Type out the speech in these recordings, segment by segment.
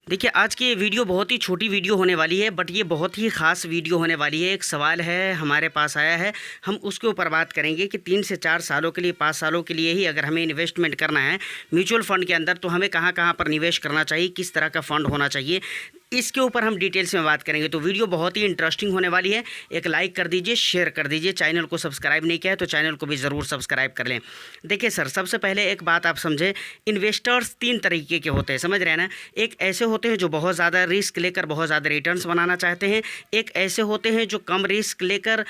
देखिए, आज की ये वीडियो बहुत ही छोटी वीडियो होने वाली है, बट ये बहुत ही ख़ास वीडियो होने वाली है। एक सवाल है हमारे पास आया है, हम उसके ऊपर बात करेंगे कि 3 से 4 सालों के लिए, 5 सालों के लिए ही अगर हमें इन्वेस्टमेंट करना है म्यूचुअल फ़ंड के अंदर, तो हमें कहाँ-कहाँ पर निवेश करना चाहिए, किस तरह का फ़ंड होना चाहिए, इसके ऊपर हम डिटेल्स में बात करेंगे। तो वीडियो बहुत ही इंटरेस्टिंग होने वाली है। एक लाइक कर दीजिए, शेयर कर दीजिए, चैनल को सब्सक्राइब नहीं किया है तो चैनल को भी ज़रूर सब्सक्राइब कर लें। देखिए सर, सबसे पहले एक बात आप समझें, इन्वेस्टर्स 3 तरीके के होते हैं, समझ रहे हैं ना। एक ऐसे होते हैं जो बहुत ज़्यादा रिस्क लेकर बहुत ज़्यादा रिटर्न्स बनाना चाहते हैं। एक ऐसे होते हैं जो कम रिस्क लेकर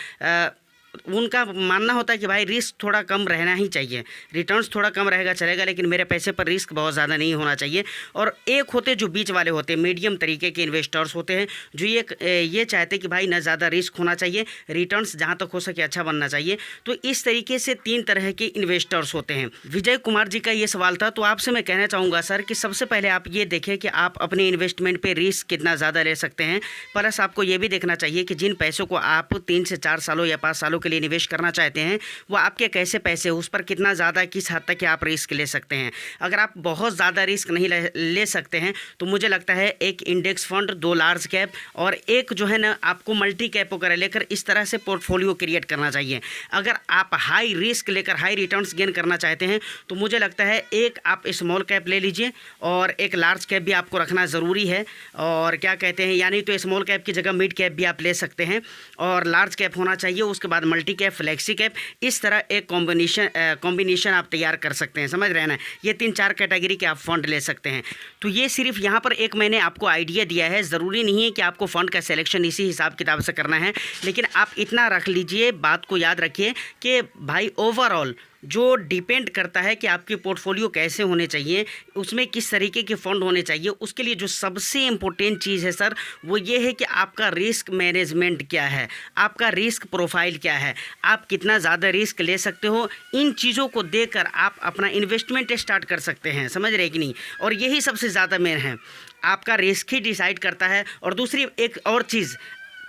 उनका मानना होता है कि भाई रिस्क थोड़ा कम रहना ही चाहिए, रिटर्न्स थोड़ा कम रहेगा चलेगा, लेकिन मेरे पैसे पर रिस्क बहुत ज़्यादा नहीं होना चाहिए। और एक होते जो बीच वाले होते हैं, मीडियम तरीके के इन्वेस्टर्स होते हैं, जो ये चाहते कि भाई ना ज़्यादा रिस्क होना चाहिए, रिटर्न्स जहाँ तक हो सके अच्छा बनना चाहिए। तो इस तरीके से 3 तरह के इन्वेस्टर्स होते हैं। विजय कुमार जी का ये सवाल था, तो आपसे मैं कहना चाहूँगा सर कि सबसे पहले आप ये देखें कि आप अपने इन्वेस्टमेंट पर रिस्क कितना ज़्यादा ले सकते हैं। प्लस आपको ये भी देखना चाहिए कि जिन पैसों को आप 3 से 4 सालों या 5 सालों के लिए निवेश करना चाहते हैं, वो आपके कैसे पैसे, उस पर कितना ज़्यादा, किस हद तक आप रिस्क ले सकते हैं। अगर आप बहुत ज़्यादा रिस्क नहीं ले सकते हैं तो मुझे लगता है एक इंडेक्स फंड, 2 लार्ज कैप और एक जो है ना आपको मल्टी कैप वगैरह लेकर इस तरह से पोर्टफोलियो क्रिएट करना चाहिए। अगर आप हाई रिस्क लेकर हाई रिटर्न्स गेन करना चाहते हैं तो मुझे लगता है एक आप स्मॉल कैप ले लीजिए और एक लार्ज कैप भी आपको रखना ज़रूरी है। और क्या कहते हैं, यानी तो स्मॉल कैप की जगह मिड कैप भी आप ले सकते हैं और लार्ज कैप होना चाहिए, उसके बाद मल्टी कैप, फ्लेक्सी कैप, इस तरह एक कॉम्बिनेशन आप तैयार कर सकते हैं, समझ रहे हैं ना। ये 3-4 कैटेगरी के आप फंड ले सकते हैं। तो ये सिर्फ यहाँ पर एक मैंने आपको आइडिया दिया है, ज़रूरी नहीं है कि आपको फ़ंड का सिलेक्शन इसी हिसाब किताब से करना है, लेकिन आप इतना रख लीजिए, बात को याद रखिए कि भाई ओवरऑल जो डिपेंड करता है कि आपकी पोर्टफोलियो कैसे होने चाहिए, उसमें किस तरीके के फ़ंड होने चाहिए, उसके लिए जो सबसे इम्पोर्टेंट चीज़ है सर, वो ये है कि आपका रिस्क मैनेजमेंट क्या है, आपका रिस्क प्रोफाइल क्या है, आप कितना ज़्यादा रिस्क ले सकते हो। इन चीज़ों को देखकर आप अपना इन्वेस्टमेंट स्टार्ट कर सकते हैं, समझ रहे कि नहीं। और यही सबसे ज़्यादा मेन है, आपका रिस्क ही डिसाइड करता है। और दूसरी एक और चीज़,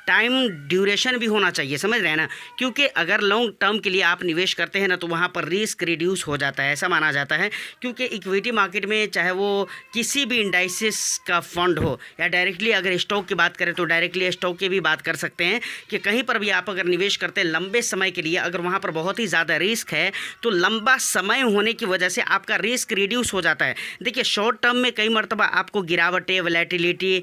टाइम ड्यूरेशन भी होना चाहिए, समझ रहे हैं ना। क्योंकि अगर लॉन्ग टर्म के लिए आप निवेश करते हैं ना, तो वहाँ पर रिस्क रिड्यूस हो जाता है, ऐसा माना जाता है। क्योंकि इक्विटी मार्केट में चाहे वो किसी भी इंडाइसिस का फंड हो या डायरेक्टली अगर स्टॉक की बात करें तो डायरेक्टली स्टॉक की भी बात कर सकते हैं कि कहीं पर भी आप अगर निवेश करते हैं लंबे समय के लिए, अगर वहाँ पर बहुत ही ज़्यादा रिस्क है तो लंबा समय होने की वजह से आपका रिस्क रिड्यूस हो जाता है। देखिए, शॉर्ट टर्म में कई मरतबा आपको गिरावटें, वैलेटिलिटी,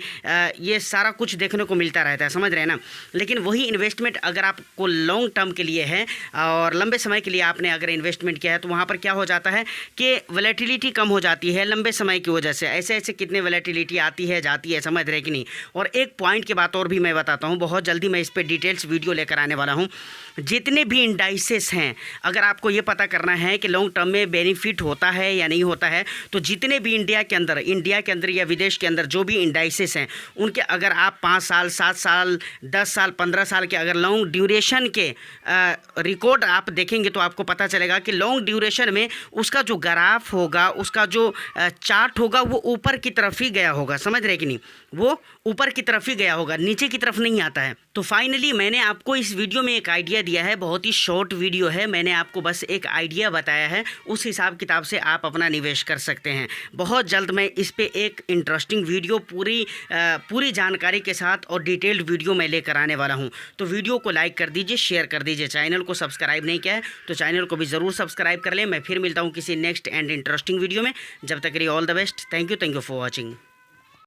ये सारा कुछ देखने को मिलता रहता है, समझ रहे हैं ना। लेकिन वही इन्वेस्टमेंट अगर आपको लॉन्ग टर्म के लिए है और लंबे समय के लिए आपने अगर इन्वेस्टमेंट किया है, तो वहाँ पर क्या हो जाता है कि वैलेटिलिटी कम हो जाती है लंबे समय की वजह से। ऐसे ऐसे कितने वैलेटिलिटी आती है जाती है, समझ रहे कि नहीं। और एक पॉइंट की बात और भी मैं बताता हूँ, बहुत जल्दी मैं इस पर डिटेल्स वीडियो लेकर आने वाला हूँ। जितने भी इंडाइसेस हैं, अगर आपको ये पता करना है कि लॉन्ग टर्म में बेनिफिट होता है या नहीं होता है, तो जितने भी इंडिया के अंदर या विदेश के अंदर जो भी इंडाइसेस हैं, उनके अगर आप 5 साल, 7 साल, 10 साल, 15 साल के अगर लॉन्ग ड्यूरेशन के रिकॉर्ड आप देखेंगे तो आपको पता चलेगा कि लॉन्ग ड्यूरेशन में उसका जो ग्राफ होगा, उसका जो चार्ट होगा, वो ऊपर की तरफ ही गया होगा, समझ रहे कि नहीं। वो ऊपर की तरफ ही गया होगा, नीचे की तरफ नहीं आता है। तो फाइनली मैंने आपको इस वीडियो में एक आइडिया दिया है, बहुत ही शॉर्ट वीडियो है, मैंने आपको बस एक आइडिया बताया है, उस हिसाब किताब से आप अपना निवेश कर सकते हैं। बहुत जल्द मैं इस पे एक इंटरेस्टिंग वीडियो पूरी जानकारी के साथ और डिटेल्ड वीडियो मैं लेकर आने वाला हूं। तो वीडियो को लाइक कर दीजिए, शेयर कर दीजिए, चैनल को सब्सक्राइब नहीं किया है तो चैनल को भी ज़रूर सब्सक्राइब कर लें। मैं फिर मिलता हूं किसी नेक्स्ट एंड इंटरेस्टिंग वीडियो में, जब तक के लिए all the best. Thank you for watching.